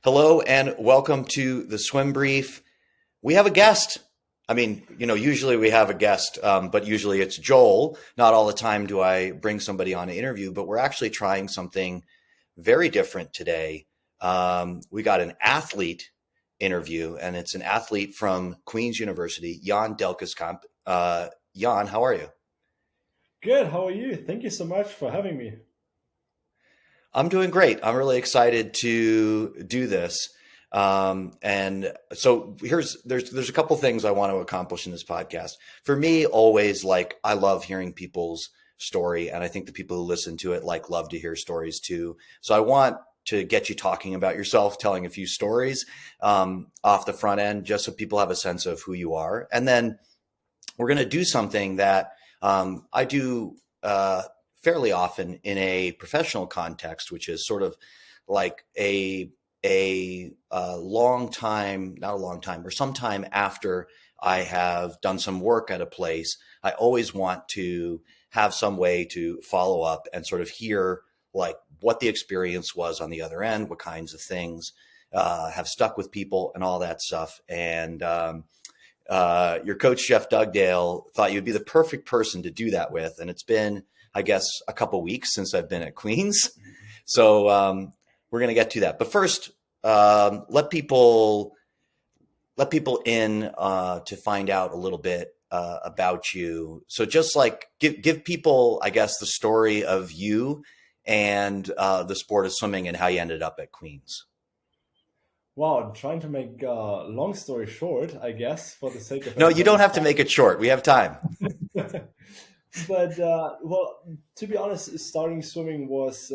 Hello and welcome to the Swim Brief. We have a guest. Usually we have a guest, but usually it's Joel. Not all the time do I bring somebody on an interview, but we're actually trying something very different today. We got an athlete interview, and it's an athlete from Queen's University, Jan Delkeskamp. Jan, how are you? Good. How are you? Thank you so much for having me. I'm doing great. I'm really excited to do this. And so there's a couple things I want to accomplish in this podcast. For me, always I love hearing people's story, and I think the people who listen to it love to hear stories too. So I want to get you talking about yourself, telling a few stories off the front end, just so people have a sense of who you are. And then we're going to do something that I do fairly often in a professional context, which is sort of like a long time, not a long time, or sometime after I have done some work at a place, I always want to have some way to follow up and sort of hear what the experience was on the other end, what kinds of things have stuck with people and all that stuff. And your coach, Jeff Dugdale, thought you'd be the perfect person to do that with. And it's been, I guess, a couple weeks since I've been at Queens. So we're going to get to that. But first, let people in to find out a little bit about you. So just give people, I guess, the story of you and the sport of swimming and how you ended up at Queens. Wow, I'm trying to make a long story short, I guess, for the sake of No, you don't everybody's have to make it short. We have time. time. Well, to be honest, starting swimming was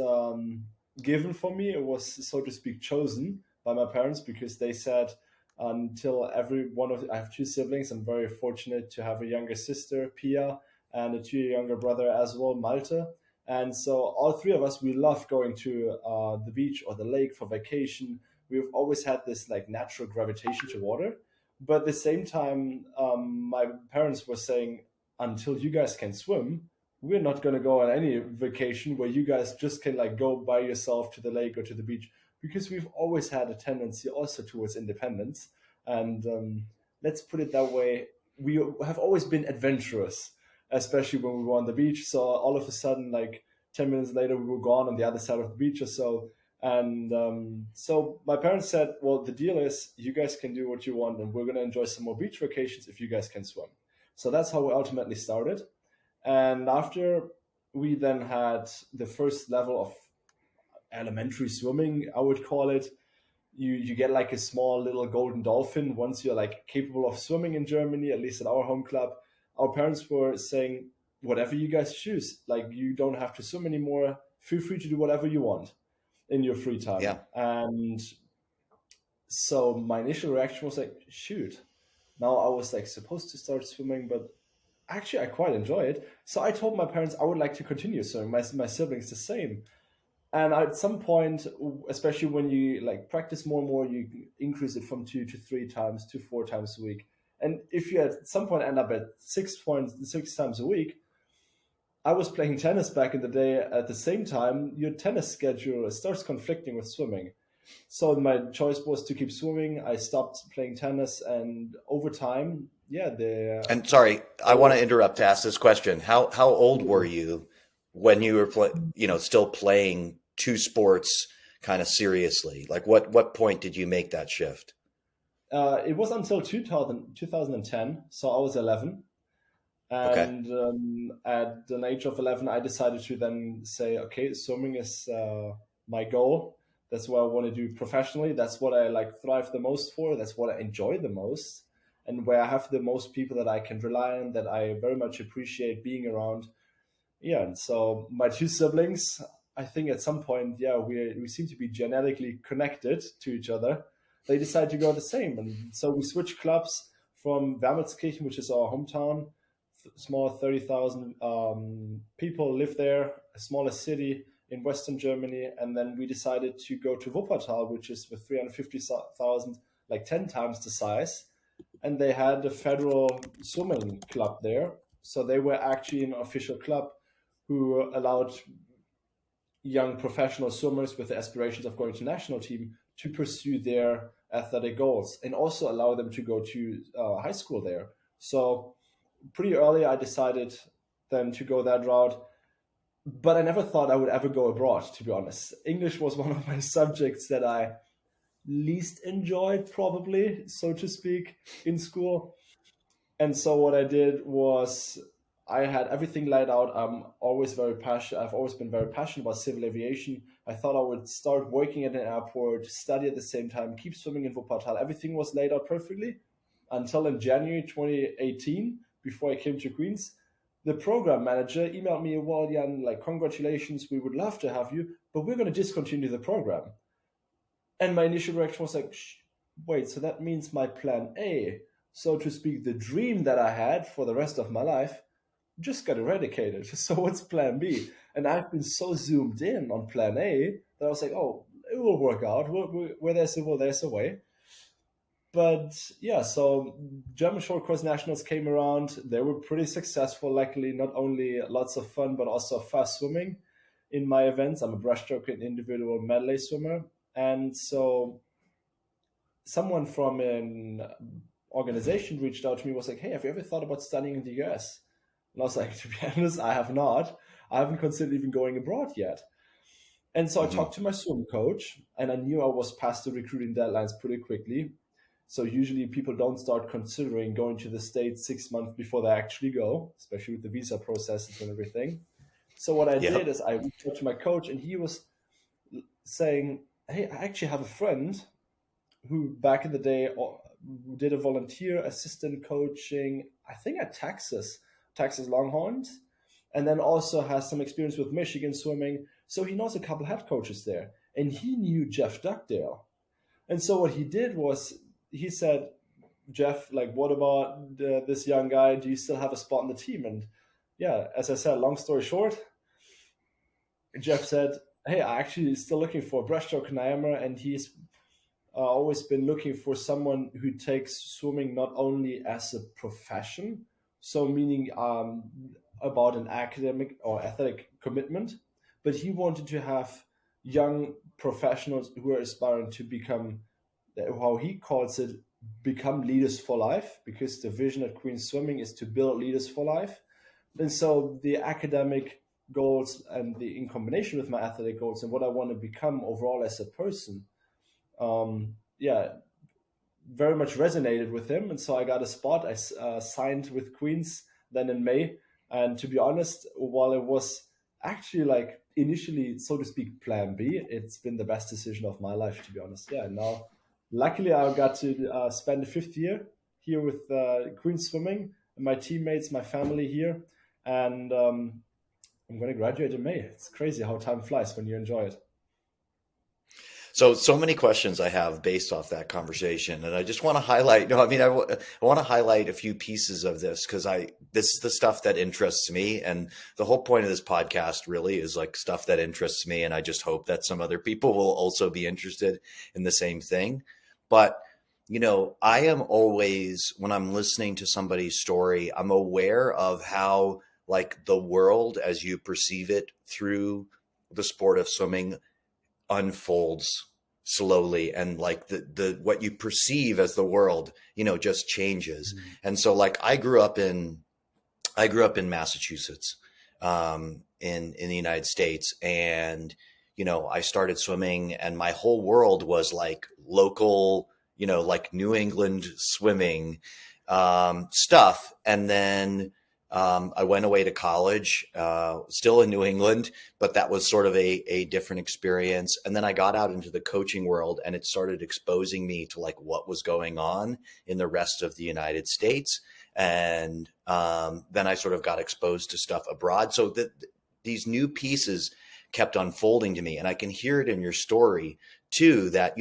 given for me. It was, so to speak, chosen by my parents because they said until every one of I have two siblings. I'm very fortunate to have a younger sister, Pia, and a 2 year younger brother as well, Malte. And so all three of us, we love going to the beach or the lake for vacation. We've always had this natural gravitation to water, but at the same time, my parents were saying, until you guys can swim, we're not going to go on any vacation where you guys just can go by yourself to the lake or to the beach, because we've always had a tendency also towards independence. And let's put it that way, we have always been adventurous, especially when we were on the beach. So all of a sudden, 10 minutes later, we were gone on the other side of the beach or so. And so my parents said, well, the deal is you guys can do what you want, and we're going to enjoy some more beach vacations if you guys can swim. So that's how we ultimately started. And after we then had the first level of elementary swimming, I would call it, you get a small little golden dolphin once you're capable of swimming in Germany, at least at our home club. Our parents were saying, whatever you guys choose, you don't have to swim anymore. Feel free to do whatever you want in your free time. Yeah. And so my initial reaction was shoot, now I was supposed to start swimming, but actually I quite enjoy it. So I told my parents I would like to continue swimming, my siblings the same. And at some point, especially when you practice more and more, you increase it from 2 to 3 times to 4 times a week. And if you at some point end up at 6 times a week, I was playing tennis back in the day. At the same time, your tennis schedule starts conflicting with swimming. So my choice was to keep swimming. I stopped playing tennis, and over time, yeah, the And sorry, I want to interrupt to ask this question. How old were you when you were still playing two sports kind of seriously? What point did you make that shift? it was until 2010, so I was 11. Okay. And at the age of 11, I decided to then say, okay, swimming is my goal. That's what I want to do professionally. That's what I thrive the most for. That's what I enjoy the most, and where I have the most people that I can rely on, that I very much appreciate being around. Yeah, and so my two siblings, I think at some point, yeah, we seem to be genetically connected to each other. They decided to go the same, and so we switched clubs from Wermelskirchen, which is our hometown, small 30,000 people live there, a smaller city in Western Germany. And then we decided to go to Wuppertal, which is with 350,000, 10 times the size. And they had a federal swimming club there. So they were actually an official club who allowed young professional swimmers with the aspirations of going to national team to pursue their athletic goals and also allow them to go to high school there. So pretty early, I decided then to go that route. But I never thought I would ever go abroad, to be honest. English was one of my subjects that I least enjoyed, probably, so to speak, in school. And so what I did was I had everything laid out. I've always been very passionate about civil aviation. I thought I would start working at an airport, study at the same time, keep swimming in Wuppertal. Everything was laid out perfectly until in January 2018, before I came to Queens. The program manager emailed me, well, Jan, like, congratulations, we would love to have you, but we're going to discontinue the program. And my initial reaction was like, wait, so that means my plan A, so to speak, the dream that I had for the rest of my life, just got eradicated. So what's plan B? And I've been so zoomed in on plan A that I was like, oh, it will work out. Where there's a will, there's a way. But yeah, so German short course nationals came around. They were pretty successful, luckily. Not only lots of fun, but also fast swimming in my events. I'm a breaststroke and individual medley swimmer. And so someone from an organization reached out to me, was like, hey, have you ever thought about studying in the US? And I was like, to be honest, I have not. I haven't considered even going abroad yet. And so I talked to my swim coach, and I knew I was past the recruiting deadlines pretty quickly. So usually people don't start considering going to the States 6 months before they actually go, especially with the visa processes and everything. So what I did is I reached out to my coach, and he was saying, hey, I actually have a friend who back in the day did a volunteer assistant coaching, I think at Texas Longhorns, and then also has some experience with Michigan swimming. So he knows a couple head coaches there, and he knew Jeff Dugdale. And so what he did was he said, Jeff, like, what about this young guy? Do you still have a spot on the team? And yeah, as I said, long story short, Jeff said, hey, I actually still looking for a breaststroke climber, and he's always been looking for someone who takes swimming not only as a profession, so meaning about an academic or athletic commitment, but he wanted to have young professionals who are aspiring to become, how he calls it, become leaders for life, because the vision at Queen's Swimming is to build leaders for life. And so the academic goals and in combination with my athletic goals and what I want to become overall as a person, very much resonated with him. And so I got a spot. I signed with Queens then in May. And to be honest, while it was actually like initially, so to speak, plan B, it's been the best decision of my life, to be honest. Yeah, now luckily I got to spend the 5th year here with Queens Swimming and my teammates, my family here. And I'm going to graduate in May. It's crazy how time flies when you enjoy it. So many questions I have based off that conversation, and I just want to highlight. I want to highlight a few pieces of this because this is the stuff that interests me, and the whole point of this podcast really is like stuff that interests me, and I just hope that some other people will also be interested in the same thing. But I am always, when I'm listening to somebody's story, I'm aware of how like the world as you perceive it through the sport of swimming unfolds slowly, and like the what you perceive as the world just changes. And so like I grew up in Massachusetts, in the United States, and I started swimming, and my whole world was like local, like New England swimming stuff. And then I went away to college, still in New England, but that was sort of a different experience. And then I got out into the coaching world, and it started exposing me to like what was going on in the rest of the United States. And then I sort of got exposed to stuff abroad. So these new pieces kept unfolding to me, and I can hear it in your story too, that,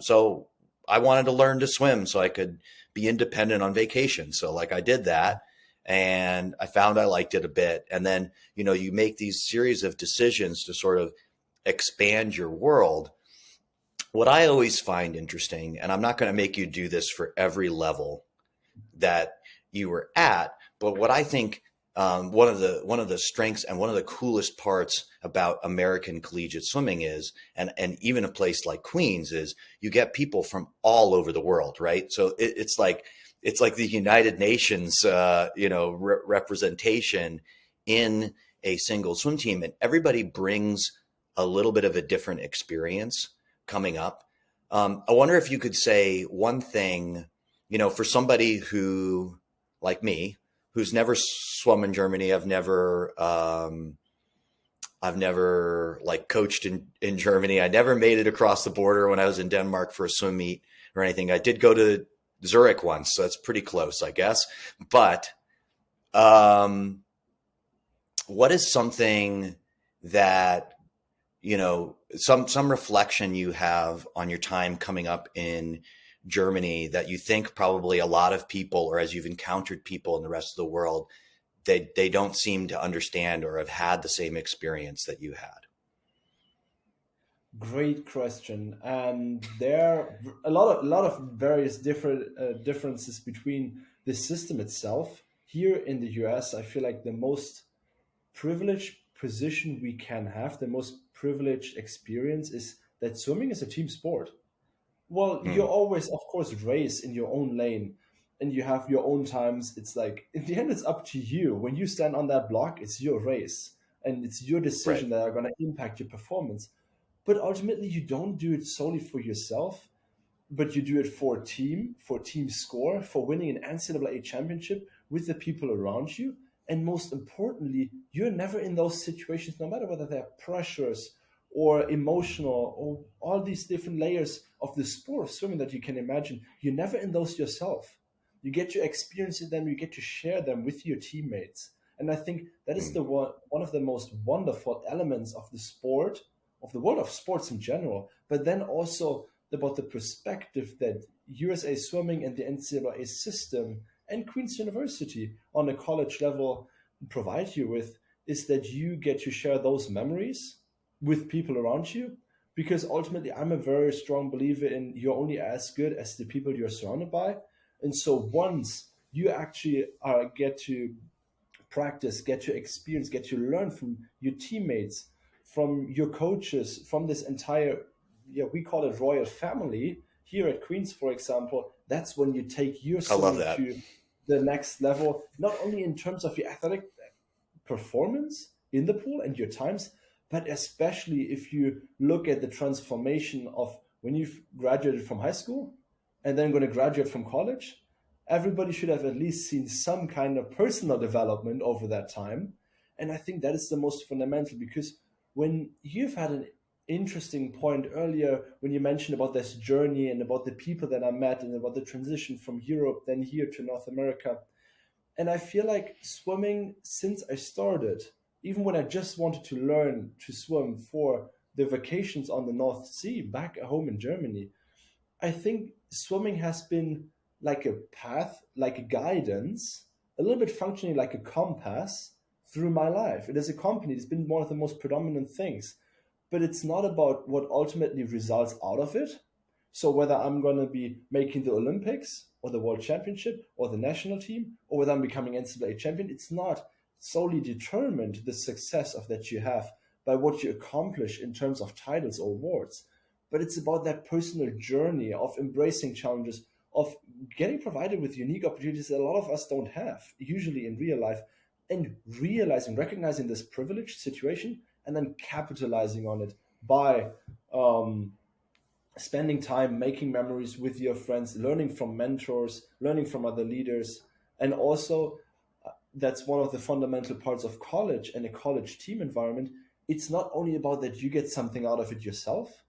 so I wanted to learn to swim so I could be independent on vacation. So like I did that. And I found I liked it a bit. And then, you make these series of decisions to sort of expand your world. What I always find interesting, and I'm not going to make you do this for every level that you were at, but what I think one of the strengths and one of the coolest parts about American collegiate swimming is, and even a place like Queens is, you get people from all over the world, right? So it's like the United Nations, representation in a single swim team, and everybody brings a little bit of a different experience coming up. I wonder if you could say one thing, for somebody who, like me, who's never swum in Germany. I've never like coached in Germany. I never made it across the border when I was in Denmark for a swim meet or anything. I did go to Zurich once, so that's pretty close, I guess. But um, what is something that, some reflection you have on your time coming up in Germany that you think probably a lot of people, or as you've encountered people in the rest of the world, they don't seem to understand or have had the same experience that you had? Great question. And there are a lot of various different differences between the system itself. Here in the US, I feel like the most privileged position we can have, the most privileged experience, is that swimming is a team sport. Well, you're Hmm. always, of course, race in your own lane and you have your own times. It's like, in the end, it's up to you. When you stand on that block, it's your race and it's your Right. decision that are going to impact your performance. But ultimately, you don't do it solely for yourself, but you do it for team score, for winning an NCAA championship with the people around you. And most importantly, you're never in those situations, no matter whether they're pressures or emotional or all these different layers of the sport of swimming that you can imagine. You're never in those yourself. You get to experience them, you get to share them with your teammates. And I think that is Hmm. the one of the most wonderful elements of the sport, of the world of sports in general, but then also about the perspective that USA Swimming and the NCAA system and Queen's University on a college level provide you with, is that you get to share those memories with people around you. Because ultimately, I'm a very strong believer in you're only as good as the people you're surrounded by. And so once you actually get to practice, get to experience, get to learn from your teammates, from your coaches, from this entire, yeah, we call it royal family here at Queens, for example. That's when you take your I love swimming that. to the next level, not only in terms of your athletic performance in the pool and your times, but especially if you look at the transformation of when you've graduated from high school and then going to graduate from college. Everybody should have at least seen some kind of personal development over that time. And I think that is the most fundamental, because when you've had an interesting point earlier when you mentioned about this journey and about the people that I met and about the transition from Europe then here to North America, and I feel like swimming, since I started, even when I just wanted to learn to swim for the vacations on the North Sea back at home in Germany, I think swimming has been like a path, like a guidance, a little bit functioning like a compass through my life. It has accompanied, it's been one of the most predominant things. But it's not about what ultimately results out of it. So whether I'm going to be making the Olympics or the World Championship or the national team, or whether I'm becoming NCAA champion, it's not solely determined the success of that you have by what you accomplish in terms of titles or awards, but it's about that personal journey of embracing challenges, of getting provided with unique opportunities that a lot of us don't have, usually in real life, and realizing, recognizing this privileged situation, and then capitalizing on it by um, spending time making memories with your friends, learning from mentors, learning from other leaders, and also that's one of the fundamental parts of college and a college team environment. It's not only about that you get something out of it yourself,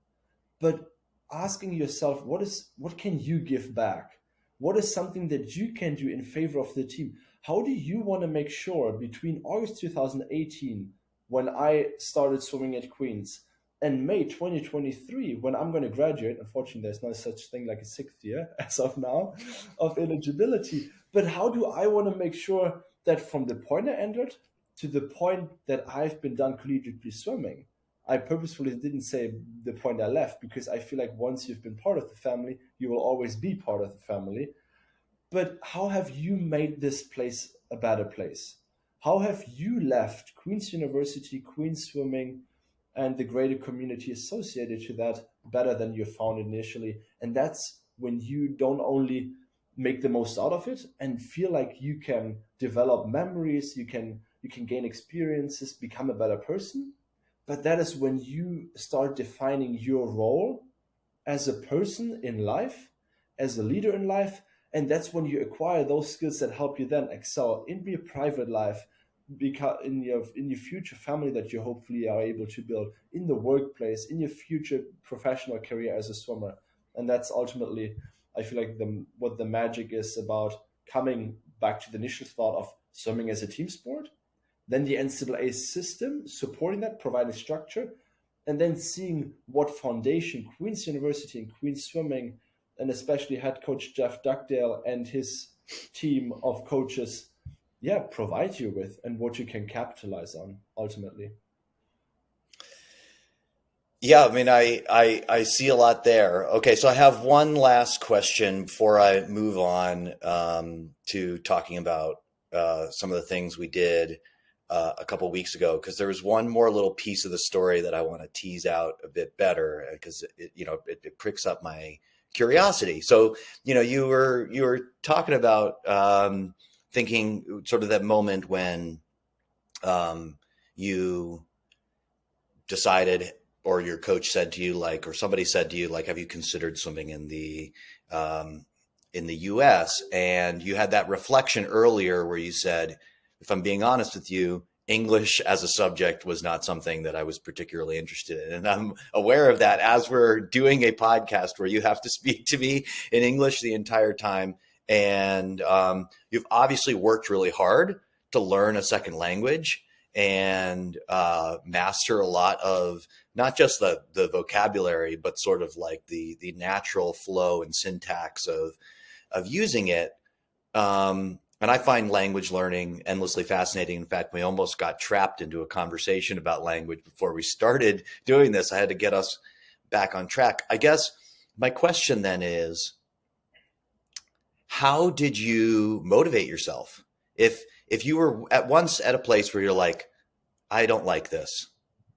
but asking yourself, what can you give back? What is something that you can do in favor of the team? How do you want to make sure between August 2018, when I started swimming at Queens, and May 2023, when I'm going to graduate? Unfortunately, there's no such thing like a sixth year as of now of eligibility. But how do I want to make sure that from the point I entered to the point that I've been done collegiately swimming, I purposefully didn't say the point I left, because I feel like once you've been part of the family, you will always be part of the family. But how have you made this place a better place? How have you left Queen's University, Queen's Swimming, and the greater community associated to that better than you found initially? And that's when you don't only make the most out of it and feel like you can develop memories, you can gain experiences, become a better person, but that is when you start defining your role as a person in life, as a leader in life. And that's when you acquire those skills that help you then excel in your private life, because in your future family that you hopefully are able to build, in the workplace, in your future professional career as a swimmer. And that's ultimately, I feel like, what the magic is about, coming back to the initial thought of swimming as a team sport, then the NCAA system supporting that, providing structure, and then seeing what foundation Queen's University and Queen's Swimming, and especially head coach Jeff Dugdale and his team of coaches, provide you with, and what you can capitalize on ultimately. Yeah, I mean, I see a lot there. Okay, so I have one last question before I move on to talking about some of the things we did a couple weeks ago, because there was one more little piece of the story that I want to tease out a bit better, because it pricks up my curiosity. So you were talking about thinking sort of that moment when you decided, or your coach said to you, like, or somebody said to you, like, have you considered swimming in the U.S.? And you had that reflection earlier where you said, if I'm being honest with you, English as a subject was not something that I was particularly interested in. And I'm aware of that as we're doing a podcast where you have to speak to me in English the entire time. And you've obviously worked really hard to learn a second language and master a lot of not just the vocabulary, but sort of like the natural flow and syntax of using it. And I find language learning endlessly fascinating. In fact, we almost got trapped into a conversation about language before we started doing this. I had to get us back on track. I guess my question then is, how did you motivate yourself? If you were at once at a place where you're like, I don't like this,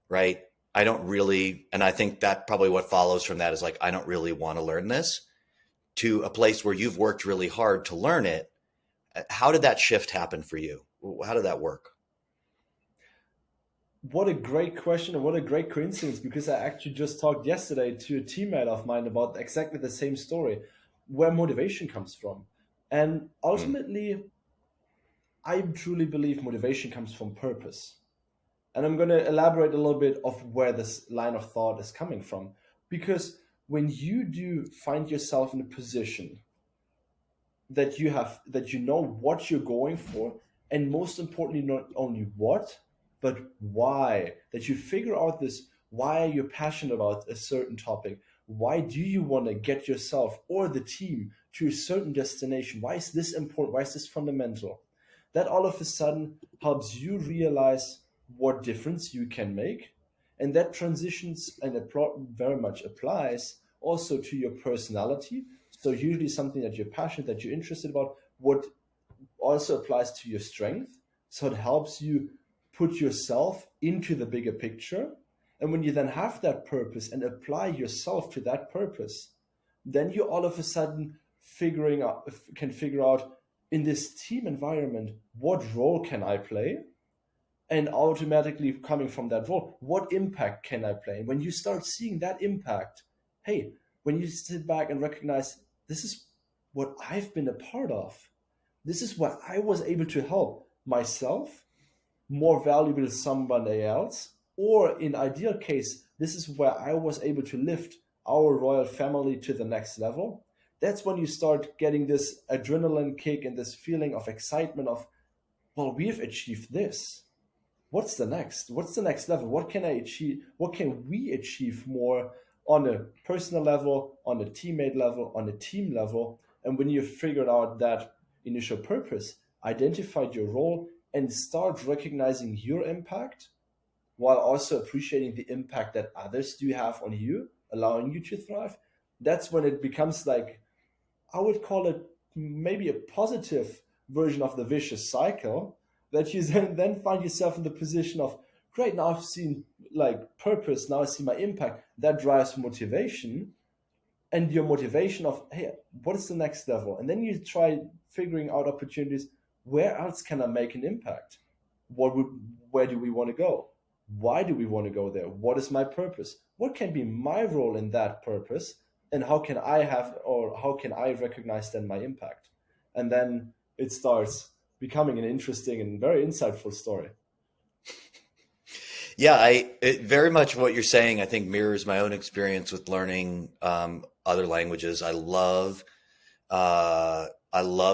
right? I don't really, and I think that probably what follows from that is like, I don't really want to learn this, to a place where you've worked really hard to learn it. How did that shift happen for you? How did that work? What a great question, and what a great coincidence, because I actually just talked yesterday to a teammate of mine about exactly the same story, where motivation comes from. And Mm. ultimately, I truly believe motivation comes from purpose. And I'm going to elaborate a little bit of where this line of thought is coming from. Because when you do find yourself in a position that you know what you're going for, and most importantly, not only what, but why, that you figure out this, why are you passionate about a certain topic, why do you want to get yourself or the team to a certain destination, why is this important, why is this fundamental, that all of a sudden helps you realize what difference you can make. And that transitions and very much applies also to your personality. So usually something that you're passionate, that you're interested about, what also applies to your strength. So it helps you put yourself into the bigger picture. And when you then have that purpose and apply yourself to that purpose, then you all of a sudden can figure out, in this team environment, what role can I play? And automatically coming from that role, what impact can I play? And when you start seeing that impact, hey, when you sit back and recognize, this is what I've been a part of, this is what I was able to help myself, more valuable to somebody else, or in ideal case, this is where I was able to lift our royal family to the next level. That's when you start getting this adrenaline kick and this feeling of excitement of, well, we've achieved this. What's the next? What's the next level? What can I achieve? What can we achieve more on a personal level, on a teammate level, on a team level? And when you've figured out that initial purpose, identified your role, and start recognizing your impact while also appreciating the impact that others do have on you, allowing you to thrive, that's when it becomes like, I would call it maybe a positive version of the vicious cycle, that you then find yourself in the position of, great, now I've seen like purpose, now I see my impact. That drives motivation, and your motivation of, hey, what is the next level? And then you try figuring out opportunities. Where else can I make an impact? Where do we want to go? Why do we want to go there? What is my purpose? What can be my role in that purpose? And how can I recognize then my impact? And then it starts becoming an interesting and very insightful story. Yeah, very much what you're saying, I think, mirrors my own experience with learning other languages. I love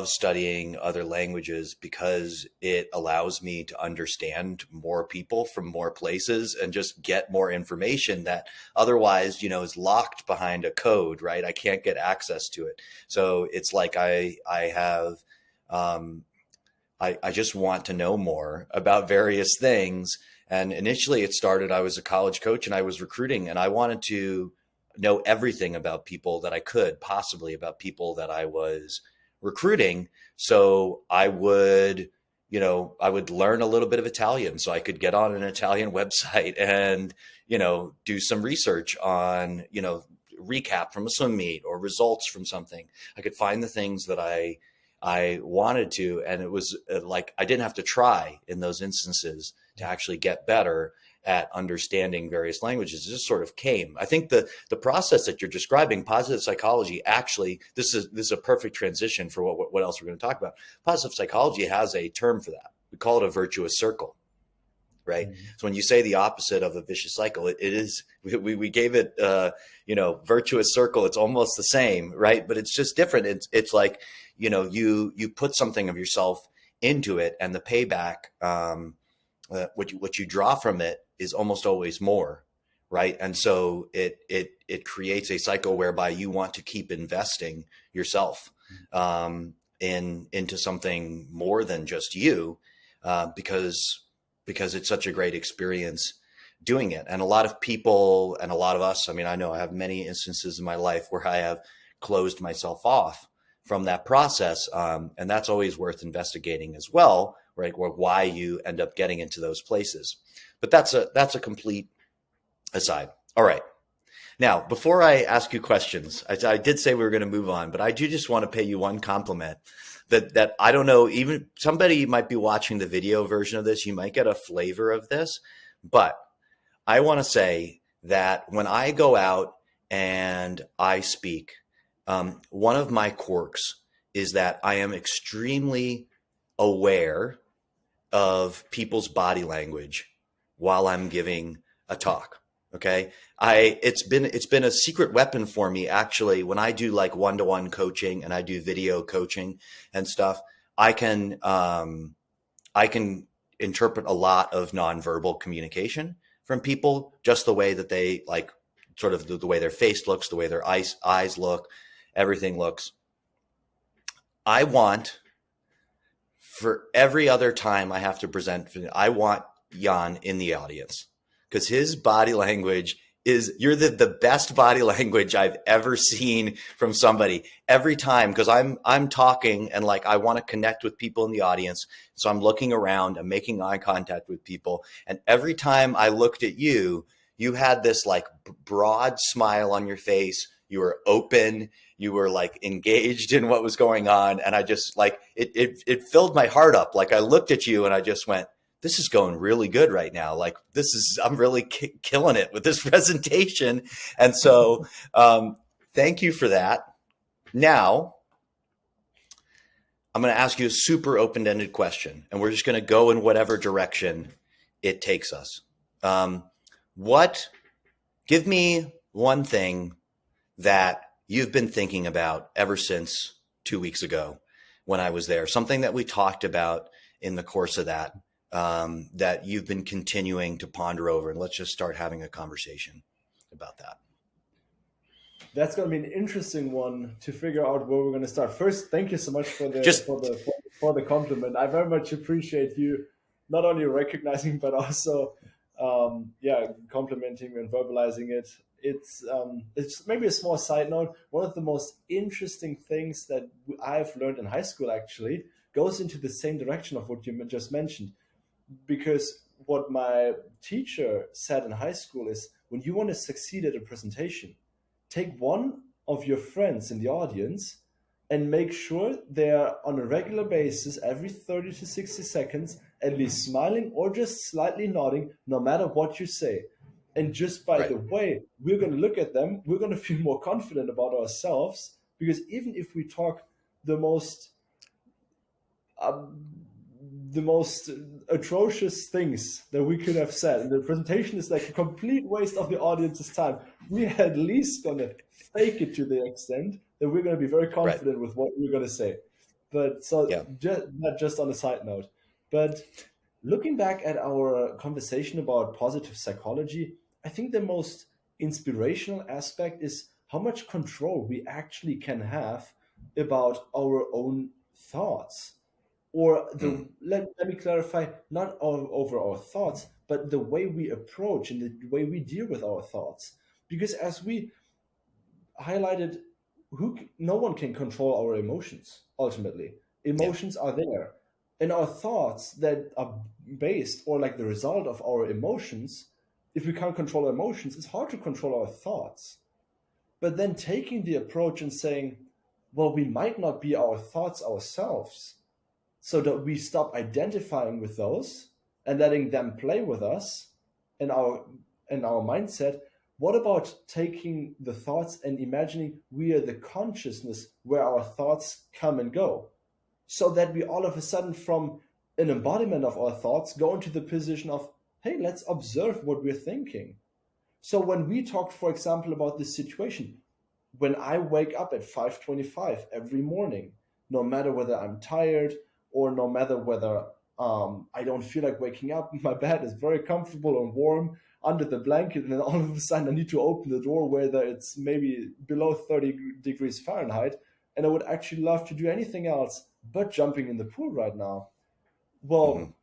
studying other languages because it allows me to understand more people from more places and just get more information that otherwise, is locked behind a code, right? I can't get access to it. So it's like I have, I just want to know more about various things. And initially it started, I was a college coach and I was recruiting, and I wanted to know everything about people that I could possibly about people that I was recruiting. So I would learn a little bit of Italian so I could get on an Italian website and, do some research on, recap from a swim meet or results from something. I could find the things that I wanted to, and it was like I didn't have to try in those instances to actually get better at understanding various languages. It just sort of came. I think the process that you're describing, positive psychology, actually, this is a perfect transition for what else we're going to talk about. Positive psychology has a term for that. We call it a virtuous circle, right? Mm-hmm. So when you say the opposite of a vicious cycle, it is, we gave it, virtuous circle. It's almost the same, right? But it's just different. It's like, you put something of yourself into it, and the payback, what you draw from it is almost always more, right? And so it creates a cycle whereby you want to keep investing yourself into something more than just you, because it's such a great experience doing it. And a lot of people and a lot of us, I mean, I know I have many instances in my life where I have closed myself off from that process, and that's always worth investigating as well, right? Or why you end up getting into those places. But that's a complete aside. All right. Now, before I ask you questions, I did say we were going to move on, but I do just want to pay you one compliment that I don't know, even somebody might be watching the video version of this, you might get a flavor of this, but I want to say that when I go out and I speak, one of my quirks is that I am extremely aware of people's body language while I'm giving a talk. Okay. It's been a secret weapon for me, actually, when I do like one-to-one coaching and I do video coaching and stuff. I can interpret a lot of nonverbal communication from people, just the way that they like, sort of the way their face looks, the way their eyes look, everything looks. I want, for every other time I have to present, I want Jan in the audience, because his body language you're the best body language I've ever seen from somebody every time. Because I'm talking and like, I want to connect with people in the audience. So I'm looking around, I'm making eye contact with people. And every time I looked at you, you had this like broad smile on your face. You were open. You were like engaged in what was going on. And I just like, it filled my heart up. Like I looked at you and I just went, this is going really good right now. Like I'm really killing it with this presentation. And so thank you for that. Now, I'm going to ask you a super open-ended question, and we're just going to go in whatever direction it takes us. Give me one thing that you've been thinking about ever since 2 weeks ago when I was there, something that we talked about in the course of that, that you've been continuing to ponder over, and let's just start having a conversation about that. That's going to be an interesting one to figure out where we're going to start. First, thank you so much for the compliment. I very much appreciate you not only recognizing but also complimenting and verbalizing it. It's maybe a small side note. One of the most interesting things that I've learned in high school, actually, goes into the same direction of what you just mentioned. Because what my teacher said in high school is, when you want to succeed at a presentation, take one of your friends in the audience and make sure they're on a regular basis, every 30 to 60 seconds, at least smiling or just slightly nodding, no matter what you say. And just by the way we're going to look at them, we're going to feel more confident about ourselves. Because even if we talk the most atrocious things that we could have said, and the presentation is like a complete waste of the audience's time, we are at least going to fake it to the extent that we're going to be very confident with what we're going to say. But so not just on a side note. But looking back at our conversation about positive psychology, I think the most inspirational aspect is how much control we actually can have about our own thoughts. Or let me clarify, not over our thoughts, but the way we approach and the way we deal with our thoughts. Because as we highlighted, no one can control our emotions, ultimately. Emotions are there. And our thoughts that are based or like the result of our emotions, if we can't control our emotions, it's hard to control our thoughts. But then taking the approach and saying, well, we might not be our thoughts ourselves, so that we stop identifying with those and letting them play with us and our mindset. What about taking the thoughts and imagining we are the consciousness where our thoughts come and go, so that we all of a sudden, from an embodiment of our thoughts, go into the position of, hey, let's observe what we're thinking. So when we talked, for example, about this situation, when I wake up at 5:25 every morning, no matter whether I'm tired or no matter whether I don't feel like waking up, my bed is very comfortable and warm under the blanket, and then all of a sudden I need to open the door where it's maybe below 30 degrees Fahrenheit, and I would actually love to do anything else but jumping in the pool right now. Well,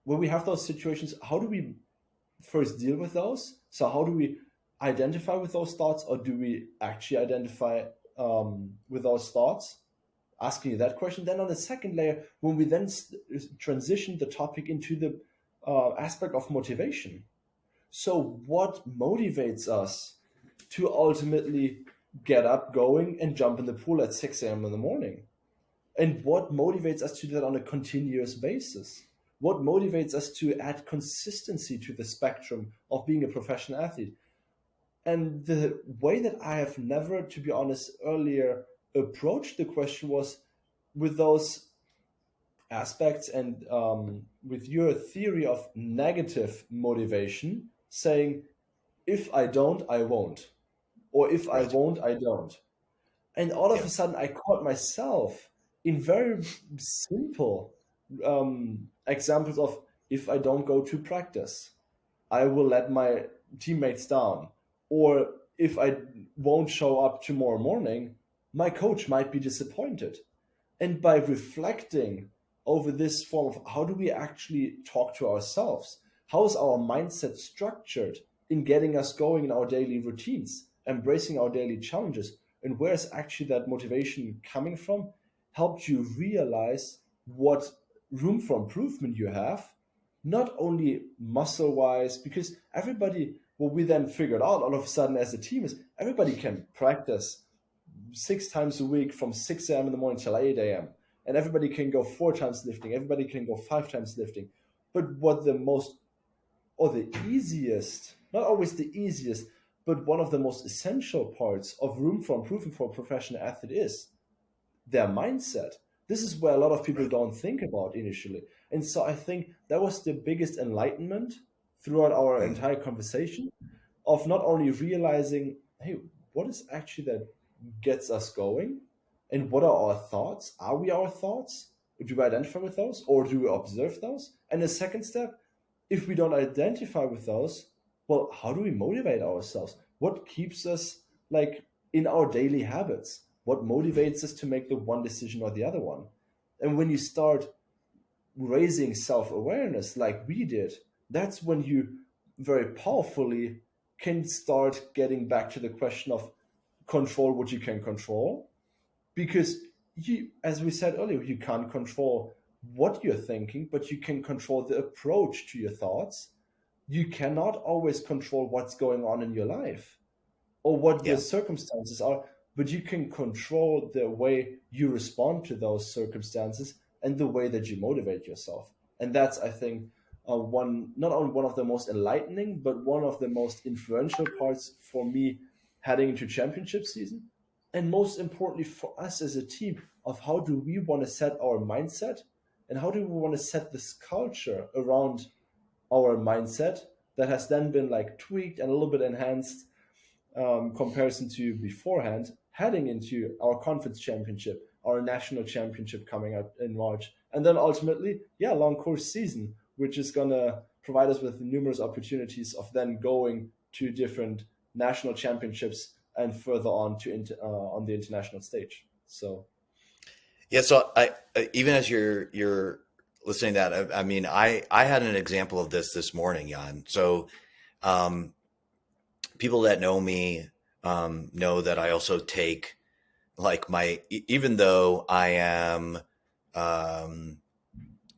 when we have those situations, how do we first deal with those? So how do we identify with those thoughts, or do we actually identify with those thoughts? Asking you that question. Then on the second layer, when we then transition the topic into the aspect of motivation. So what motivates us to ultimately get up, going, and jump in the pool at 6 a.m. in the morning? And what motivates us to do that on a continuous basis? What motivates us to add consistency to the spectrum of being a professional athlete? And the way that I have never, to be honest, earlier approached the question was with those aspects and with your theory of negative motivation, saying, if I don't, I won't. Or if I won't, I don't. And all of a sudden, I caught myself in very simple examples of, if I don't go to practice, I will let my teammates down. Or if I won't show up tomorrow morning, my coach might be disappointed. And by reflecting over this form of how do we actually talk to ourselves, how is our mindset structured in getting us going in our daily routines, embracing our daily challenges, and where is actually that motivation coming from, helped you realize what room for improvement you have, not only muscle-wise, because everybody, what we then figured out all of a sudden as a team is everybody can practice 6 times a week from 6 a.m. in the morning till 8 a.m. And everybody can go 4 times lifting. Everybody can go 5 times lifting. But what the most, or the easiest, not always the easiest, but one of the most essential parts of room for improvement for a professional athlete is their mindset. This is where a lot of people don't think about initially. And so I think that was the biggest enlightenment throughout our entire conversation, of not only realizing, hey, what is actually that gets us going, and what are our thoughts? Are we our thoughts? Do we identify with those, or do we observe those? And the second step, if we don't identify with those, well, how do we motivate ourselves? What keeps us like in our daily habits? What motivates us to make the one decision or the other one? And when you start raising self-awareness like we did, that's when you very powerfully can start getting back to the question of control what you can control, because as we said earlier, you can't control what you're thinking, but you can control the approach to your thoughts. You cannot always control what's going on in your life or what your Yeah. circumstances are, but you can control the way you respond to those circumstances and the way that you motivate yourself. And that's, I think, one not only one of the most enlightening, but one of the most influential parts for me heading into championship season. And most importantly for us as a team, of how do we want to set our mindset and how do we want to set this culture around our mindset that has then been like tweaked and a little bit enhanced comparison to beforehand, heading into our conference championship, our national championship coming up in March, and then ultimately, yeah, long course season, which is gonna provide us with numerous opportunities of then going to different national championships and further on to on the international stage. So Yeah. So even as you're listening to that, I mean, I had an example of this morning, Jan. So um, people that know me know that I also take like even though I am um,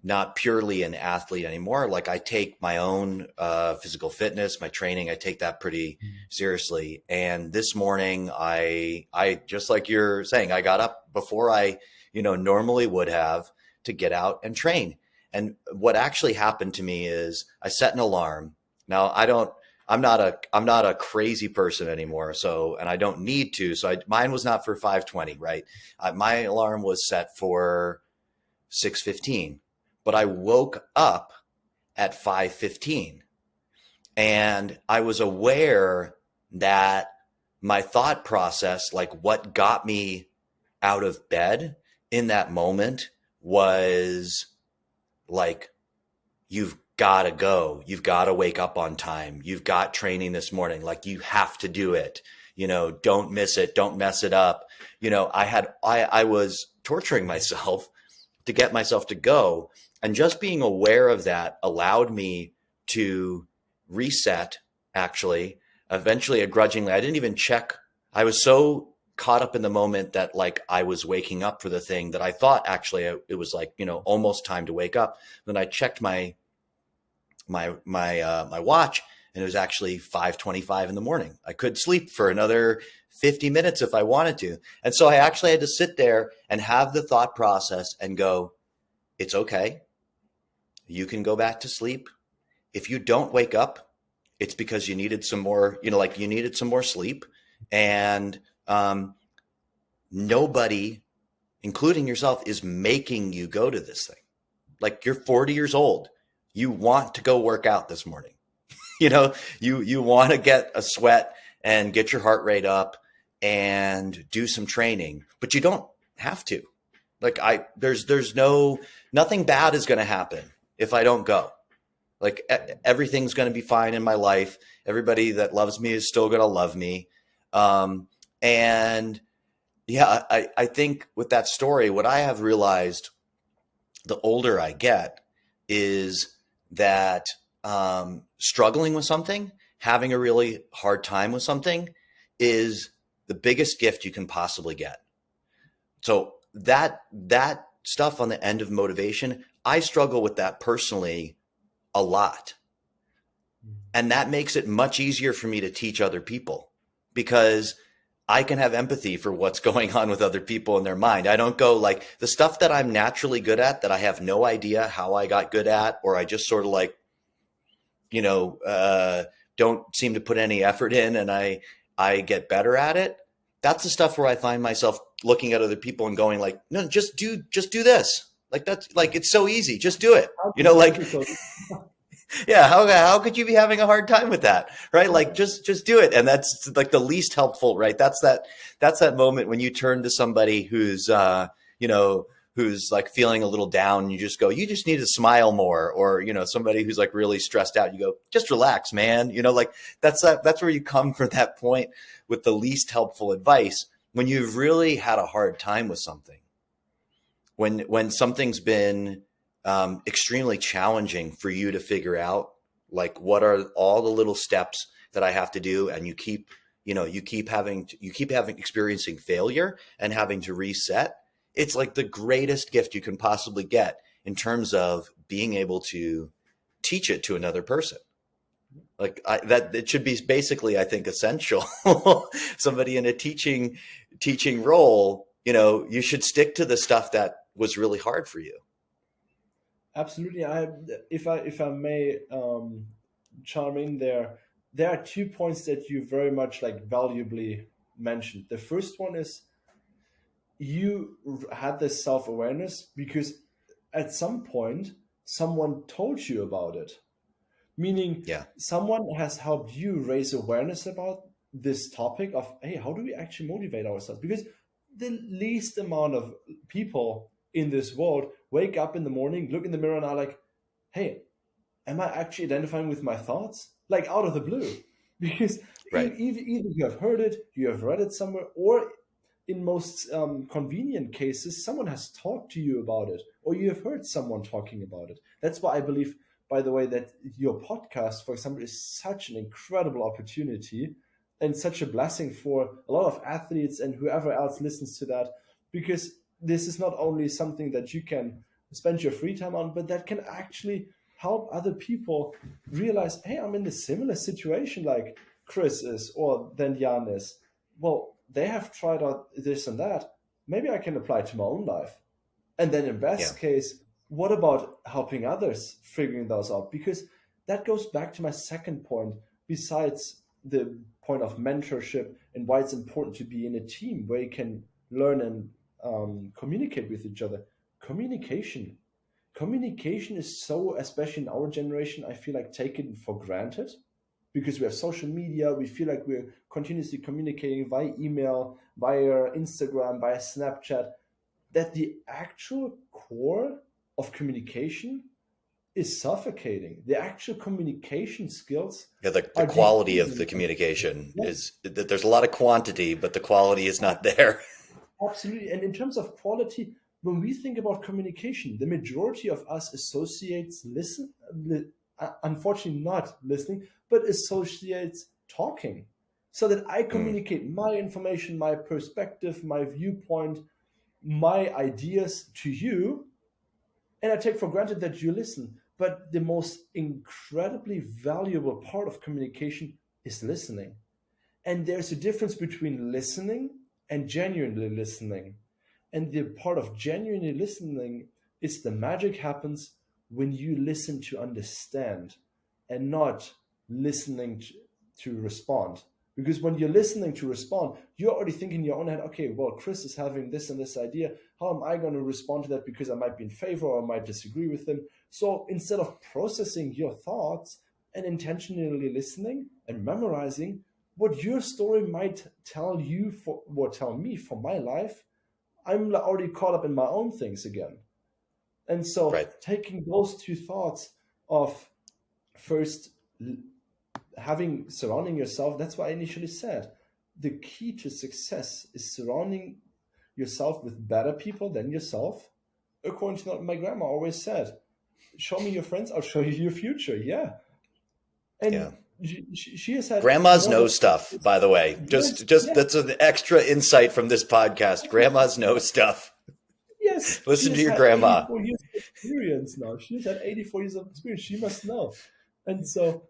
not purely an athlete anymore, like I take my own physical fitness, my training, I take that pretty seriously. And this morning, I just like you're saying, I got up before I, normally would have to get out and train. And what actually happened to me is I set an alarm. Now I'm not a crazy person anymore. So, and I don't need to. So mine was not for 5:20, right? My alarm was set for 6:15, but I woke up at 5:15 and I was aware that my thought process, like what got me out of bed in that moment was like, you've got to go. You've got to wake up on time. You've got training this morning. Like you have to do it. Don't miss it. Don't mess it up. I was torturing myself to get myself to go. And just being aware of that allowed me to reset, actually, eventually, grudgingly. I didn't even check. I was so caught up in the moment that like I was waking up for the thing that I thought actually it was like, almost time to wake up. Then I checked my watch and it was actually 5:25 in the morning. I could sleep for another 50 minutes if I wanted to. And so I actually had to sit there and have the thought process and go, it's okay. You can go back to sleep. If you don't wake up, it's because you needed some more, you needed some more sleep. And nobody, including yourself, is making you go to this thing. Like you're 40 years old. You want to go work out this morning. You want to get a sweat and get your heart rate up and do some training, but you don't have to. Like there's nothing bad is going to happen if I don't go. Like everything's going to be fine in my life. Everybody that loves me is still going to love me. And yeah, I think with that story, what I have realized the older I get is that struggling with something, having a really hard time with something is the biggest gift you can possibly get. So that stuff on the end of motivation, I struggle with that personally a lot. And that makes it much easier for me to teach other people because I can have empathy for what's going on with other people in their mind. I don't go like the stuff that I'm naturally good at that I have no idea how I got good at, or I just sort of like, don't seem to put any effort in and I get better at it. That's the stuff where I find myself looking at other people and going like, no, just do this. Like that's like, it's so easy. Just do it. Yeah. How could you be having a hard time with that? Right. Like just do it. And that's like the least helpful, right? That's that moment when you turn to somebody who's, who's like feeling a little down and you just go, you just need to smile more. Or, somebody who's like really stressed out, you go, just relax, man. Like that's where you come from that point with the least helpful advice when you've really had a hard time with something. When something's been extremely challenging for you to figure out, like what are all the little steps that I have to do, and you keep experiencing failure and having to reset. it's like the greatest gift you can possibly get in terms of being able to teach it to another person. Like that, it should be basically, I think, essential. Somebody in a teaching role, you should stick to the stuff that was really hard for you. Absolutely. If I may chime in there, there are 2 points that you very much like valuably mentioned. The first one is you had this self-awareness because at some point someone told you about it, meaning Yeah. someone has helped you raise awareness about this topic of, hey, how do we actually motivate ourselves? Because the least amount of people in this world wake up in the morning, look in the mirror, and are like, hey, am I actually identifying with my thoughts? Like out of the blue. Because Right. either you have heard it, you have read it somewhere, or in most convenient cases, someone has talked to you about it, or you have heard someone talking about it. That's why I believe, by the way, that your podcast, for example, is such an incredible opportunity and such a blessing for a lot of athletes and whoever else listens to that, because this is not only something that you can spend your free time on, but that can actually help other people realize, hey, I'm in a similar situation like Chris is or then Jan is. Well, they have tried out this and that. Maybe I can apply to my own life. And then in best case, what about helping others figuring those out? Because that goes back to my second point, besides the point of mentorship and why it's important to be in a team where you can learn and communicate with each other. Communication. Communication is so, especially in our generation, I feel like taken for granted because we have social media. We feel like we're continuously communicating via email, via Instagram, via Snapchat, that the actual core of communication is suffocating. The actual communication skills. Yeah, the quality of the communication is that there's a lot of quantity, but the quality is not there. Absolutely. And in terms of quality, when we think about communication, the majority of us associates unfortunately not listening, but associates talking. So that I communicate my information, my perspective, my viewpoint, my ideas to you, and I take for granted that you listen. But the most incredibly valuable part of communication is listening. And there's a difference between listening and genuinely listening. And the part of genuinely listening is the magic happens when you listen to understand and not listening to respond. Because when you're listening to respond, you're already thinking in your own head, okay, well, Chris is having this and this idea. How am I going to respond to that? Because I might be in favor or I might disagree with them. So instead of processing your thoughts and intentionally listening and memorizing what your story might tell you or tell me for my life, I'm already caught up in my own things again. And so taking those two thoughts of first surrounding yourself, that's what I initially said. The key to success is surrounding yourself with better people than yourself. According to what my grandma always said, show me your friends, I'll show you your future. Yeah. And she has had grandmas know stuff, by the way. Just that's an extra insight from this podcast. Grandmas know stuff. Yes. Listen to your grandma. 84 years of experience now. She's had 84 years of experience. She must know. And so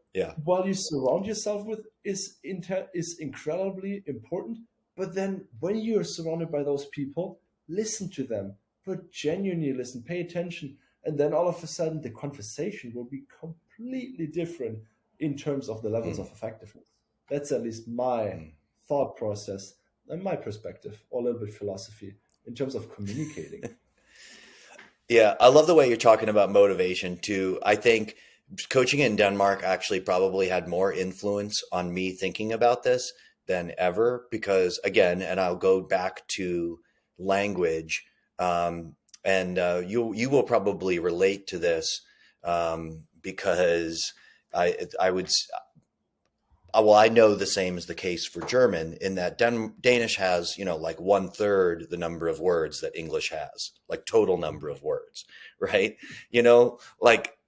while you surround yourself with is incredibly important, but then when you're surrounded by those people, listen to them, but genuinely listen, pay attention. And then all of a sudden the conversation will be completely different in terms of the levels of effectiveness. That's at least my thought process and my perspective, or a little bit philosophy in terms of communicating. Yeah, I love the way you're talking about motivation too. I think coaching in Denmark actually probably had more influence on me thinking about this than ever, because again, and I'll go back to language, and you will probably relate to this, because I know the same is the case for German, in that Danish has, like 1/3 the number of words that English has, like total number of words, right?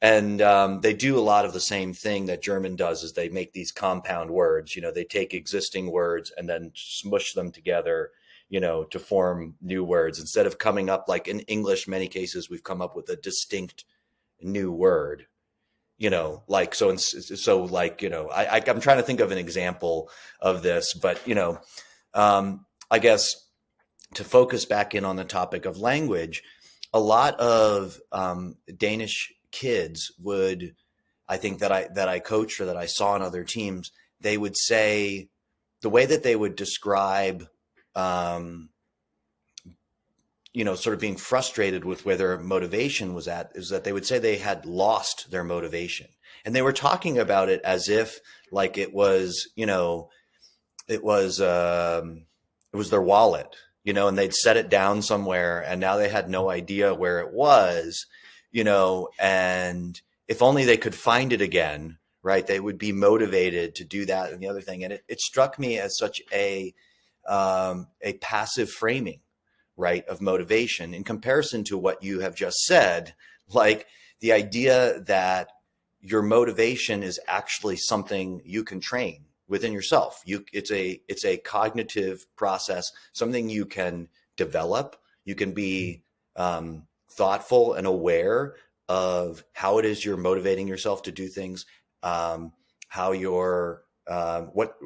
And they do a lot of the same thing that German does, is they make these compound words. They take existing words and then smush them together to form new words instead of coming up like in English. Many cases we've come up with a distinct new word, like so like I'm trying to think of an example of this, but I guess to focus back in on the topic of language, a lot of Danish kids would, I think that I coached or that I saw on other teams, they would say the way that they would describe, sort of being frustrated with where their motivation was at is that they would say they had lost their motivation. And they were talking about it as if like it was, it was their wallet, and they'd set it down somewhere and now they had no idea where it was, and if only they could find it again, right, they would be motivated to do that and the other thing. And it struck me as such a passive framing, right, of motivation in comparison to what you have just said, like the idea that your motivation is actually something you can train within yourself. It's a cognitive process, something you can develop. You can be thoughtful and aware of how it is you're motivating yourself to do things, how you're what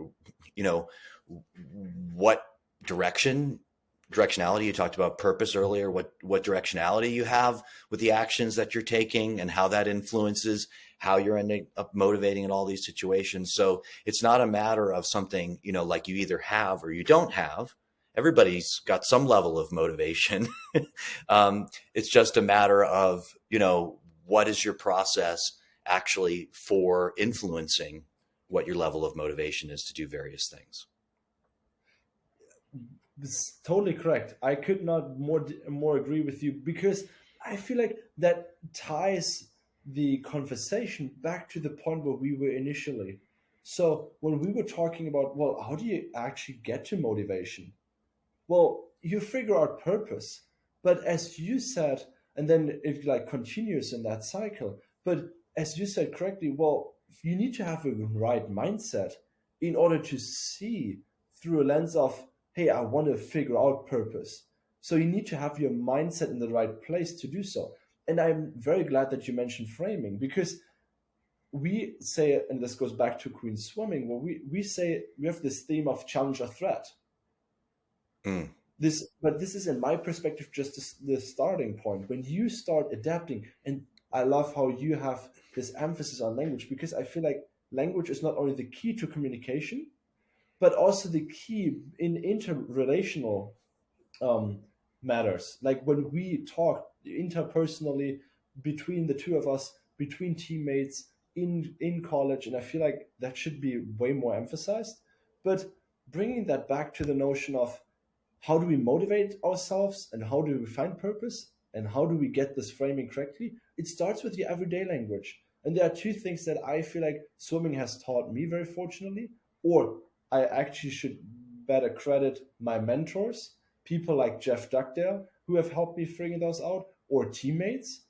directionality. You talked about purpose earlier, what directionality you have with the actions that you're taking and how that influences how you're ending up motivating in all these situations. So it's not a matter of something, like you either have or you don't have. Everybody's got some level of motivation. It's just a matter of, what is your process actually for influencing what your level of motivation is to do various things. It's totally correct. I could not more agree with you, because I feel like that ties the conversation back to the point where we were initially. So when we were talking about, well, how do you actually get to motivation? Well, you figure out purpose, but as you said, and then it like continues in that cycle. But as you said correctly, well, you need to have a right mindset in order to see through a lens of, hey, I want to figure out purpose. So you need to have your mindset in the right place to do so. And I'm very glad that you mentioned framing, because we say, and this goes back to Queen Swimming, where we say we have this theme of challenge or threat. Mm. But this is, in my perspective, just the starting point. When you start adapting, and I love how you have this emphasis on language, because I feel like language is not only the key to communication, but also the key in interrelational matters. Like when we talk interpersonally between the two of us, between teammates in college, and I feel like that should be way more emphasized. But bringing that back to the notion of how do we motivate ourselves and how do we find purpose and how do we get this framing correctly, it starts with the everyday language. And there are two things that I feel like swimming has taught me, very fortunately, or I actually should better credit my mentors, people like Jeff Dugdale, who have helped me figure those out, or teammates,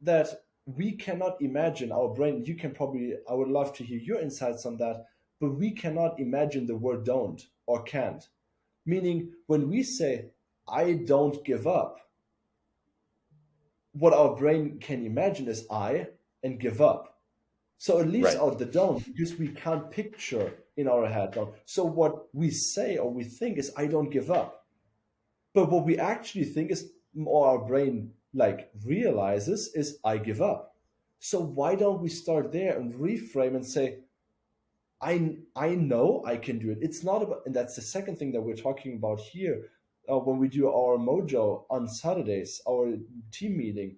that we cannot imagine our brain. You can probably, I would love to hear your insights on that, but we cannot imagine the word don't or can't. Meaning, when we say, I don't give up, what our brain can imagine is I and give up. So it leaves Right. out the don't, because we can't picture in our head don't. So what we say or we think is, I don't give up. But what we actually think is, or our brain like realizes, is I give up. So why don't we start there and reframe and say, I know I can do it. It's not about, and that's the second thing that we're talking about here when we do our mojo on Saturdays, our team meeting.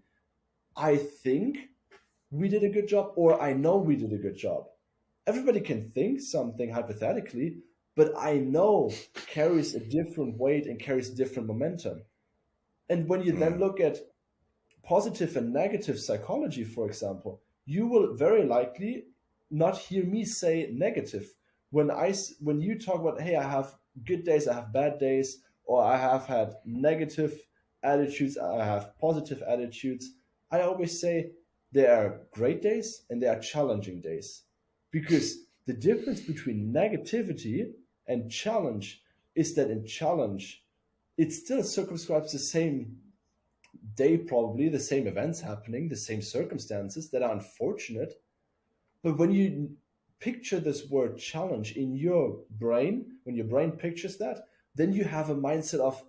I think we did a good job, or I know we did a good job. Everybody can think something hypothetically, but I know carries a different weight and carries different momentum. And when you then Mm. look at positive and negative psychology, for example, you will very likely not hear me say negative. When you talk about, hey, I have good days, I have bad days, or I have had negative attitudes, I have positive attitudes, I always say there are great days and there are challenging days. Because the difference between negativity and challenge is that in challenge, it still circumscribes the same day, probably the same events happening, the same circumstances that are unfortunate. But when you picture this word challenge in your brain, when your brain pictures that, then you have a mindset of,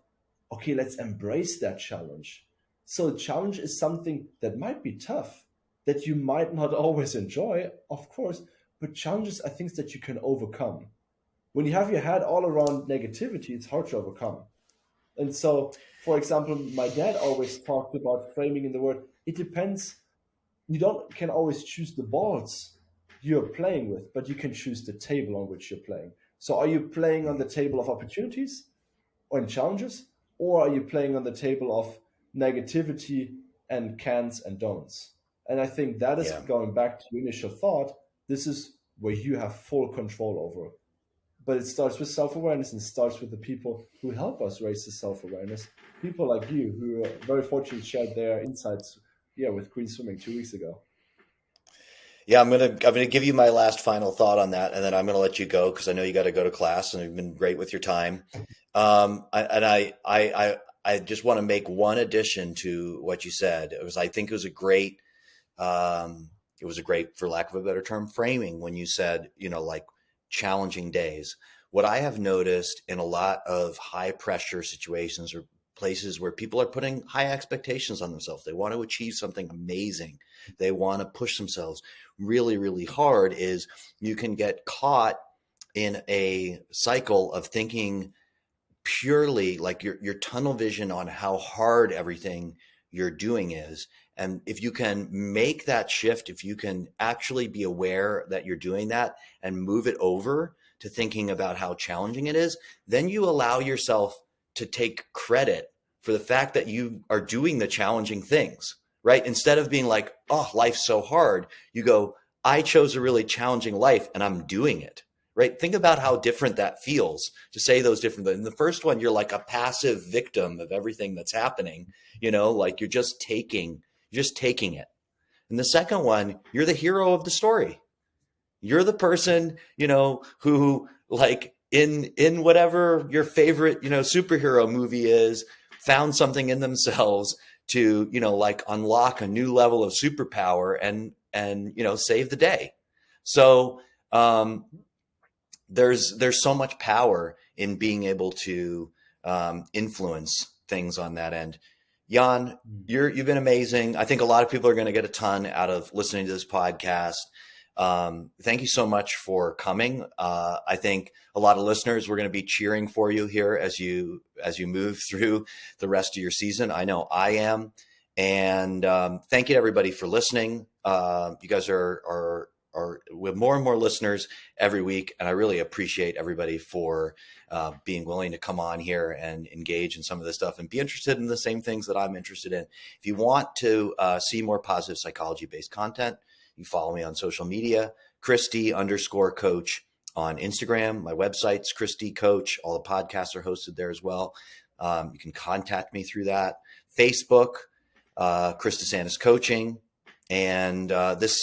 okay, let's embrace that challenge. So, challenge is something that might be tough, that you might not always enjoy, of course, but challenges are things that you can overcome. When you have your head all around negativity, it's hard to overcome. And so, for example, my dad always talked about framing in the word, it depends. You don't can always choose the balls you're playing with, but you can choose the table on which you're playing. So are you playing on the table of opportunities or challenges, or are you playing on the table of negativity and cans and don'ts? And I think that is Yeah. going back to your initial thought. This is where you have full control over. But it starts with self-awareness and starts with the people who help us raise the self-awareness. People like you who are very fortunate shared their insights, yeah, with Queen Swimming 2 weeks ago. Yeah, I'm gonna give you my last final thought on that, and then I'm gonna let you go because I know you got to go to class, and you've been great with your time. I just want to make one addition to what you said. I think it was a great, for lack of a better term, framing when you said, like challenging days. What I have noticed in a lot of high pressure situations or places where people are putting high expectations on themselves, they want to achieve something amazing. They want to push themselves really, really hard, is you can get caught in a cycle of thinking purely like your tunnel vision on how hard everything you're doing is. And if you can make that shift, if you can actually be aware that you're doing that and move it over to thinking about how challenging it is, then you allow yourself to take credit for the fact that you are doing the challenging things, right? Instead of being like, oh, life's so hard, you go, I chose a really challenging life and I'm doing it. Right? Think about how different that feels to say those different. In the first one, you're like a passive victim of everything that's happening, like you're just taking it. In the second one, you're the hero of the story. You're the person, who like in whatever your favorite, superhero movie is, found something in themselves to, like unlock a new level of superpower and save the day. So, there's so much power in being able to influence things on that end. Jan, you've been amazing. I think a lot of people are going to get a ton out of listening to this podcast. Thank you so much for coming. I think a lot of listeners, we're going to be cheering for you here as you move through the rest of your season. I know I am. And thank you to everybody for listening. You guys are with more and more listeners every week. And I really appreciate everybody for being willing to come on here and engage in some of this stuff and be interested in the same things that I'm interested in. If you want to see more positive psychology-based content, you follow me on social media, Christy_coach on Instagram. My website's Christy Coach. All the podcasts are hosted there as well. You can contact me through that. Facebook, Chris DeSantis Coaching. And this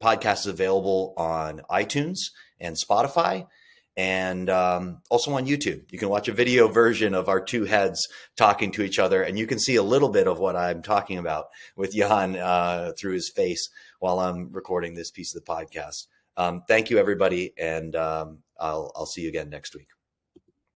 podcast is available on iTunes and Spotify, and also on YouTube. You can watch a video version of our two heads talking to each other, and you can see a little bit of what I'm talking about with Jan through his face while I'm recording this piece of the podcast. Thank you, everybody, and I'll see you again next week.